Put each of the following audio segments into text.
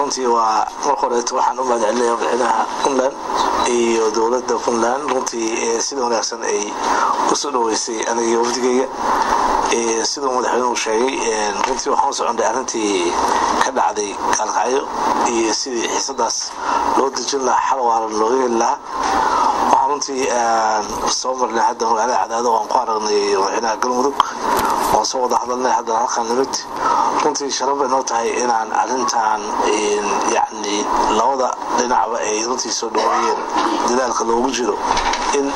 runtii waa markooreeto waxaan u mahadcelinayaa madaxweynaha Puntland iyo dowladda Puntland runtii sida wanaagsan ay u soo dhaweysay aniga wafdigayga sida madaxweynuhu sheegay runtii waxaan soconnay arrintii ka dhacday Kalkayo iyo sidii xiisadaas loo dejin lahaa xal waara looga heli lahaa waxaan runtii soo marnay hadda magaalada Cadaado oo aan ku aragnay madaxweynaha Galmudug oo soo wada hadalnay hadda halkan nimid runtii sharaf bay noo tahay inaan arrintan يعني labada dhinacba ay runtii soo dhaweeyeen dadaalka loogu jiro in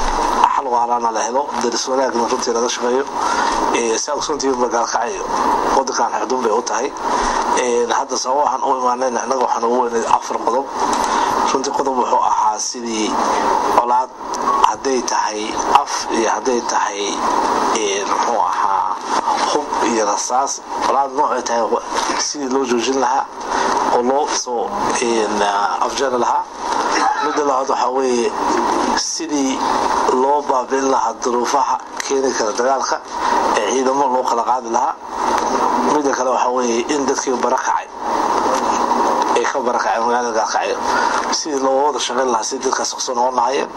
xal waarana la helo daris wanaagna runtii laga shaqeeyo saaqsuntii Kalkayo waddankan xudun bay u tahay hadda sawaxan oo imaanayna anaga waxaan ugu weynay 4 qodob runtii qodob wuxuu ahaa sidii colaad haday tahay af iyo haday tahay wuxuu ahaa hub iyo rasaas colaad nooc tahay sidii loo joojin lahaa oo loo soo afjar lahaa mid labaad waxa weeye sidii loo baabin lahaa duruufaha keeni kara dagaalka ee ciidamo loo kala qaadi lahaa mid kale waxa weeye in dadkii barakacay ay ka barakacay magaalada Kalkayo sidii loo wada shaqeyn lahaa sidii dadkaas soo noqonayeen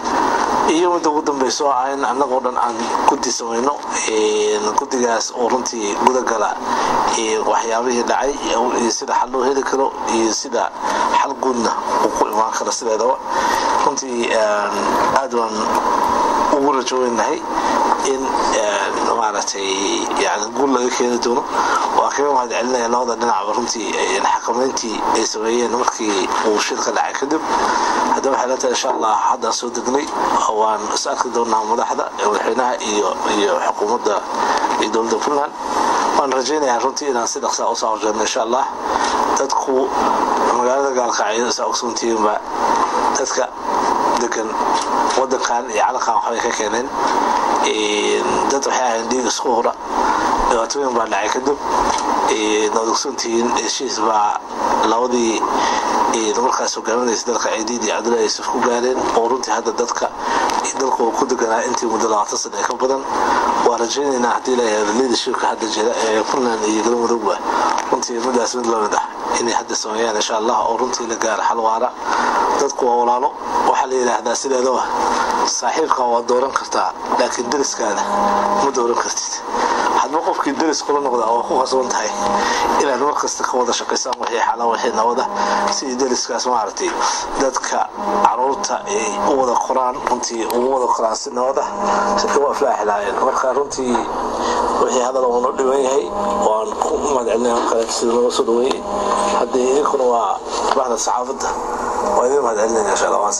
iyo mid ugu dambayso aan anagoo dhan aan ku diisameyno guddigaas oo runtii guda gala waxyaabihii dhacay iyo sida xal loo heli karo iyo sida xal guudna uu ku imaan karo sideedaba runtii aad waan ugu rajoonahay in maaragtay yani guul laga keeni doono waa kaba mahadcelinaya labada dhinacba runtii xakameyntii ay sameeyeen markii uu shilka dhacay kadib hadda waxay la tahay insha Allah hadda soo degnay waan isarki doonaa madaxda madaxweynaha iyo xukuumadda iyo dowladda Puntland waan rajaynayaa runtii inaan si dhaqso ah u soo jeedno insha Allah dadku magaalada Kalkayo saaqsuntiiba dadka degan waddankan iyo calankan waxay ka keeneen dad waxay ahayn dhiig isku hora dhibaatooyin baa dhacay kadib dadkusuntiin heshiis baa labadii markaas hogaaminaysa dalka ciidid iyo Cabdullaahi Yuusuf ku gaareen oo runtii hadda dadka dalku ku deganaa intii muddo 20 sano ka badan waa rajaynaynaa hadii la yahay leadership-ka hadda jira ee Puntland iyo Galmudug runtii midaas mid loo madax inay hadda sameeyaan insha Allah oo runtii la gaar xal waara dadku waa walaalo waxa la yiraahdaa sideedaba saaxiibka waa dooran kartaa laakiin dariskaada ma dooran kartid hadba qofkii daris kula noqda oo ku qasban tahay ilaa mar kasta ka wada shaqeysaan wixii xalaa wixii nabada si dariskaas ma aragtay dadka caruurta ay u wada qoraan runtii ugu wada qoraan si nabada si kuwa faaxilaayeen marka runtii wixii hadal uu dhiban yahay waan ku madcilnaa kala sida loo soo dhaweeyay hadii idinkuna waa baaxda saxaafadda waa idin madcilnaa insha Allah waan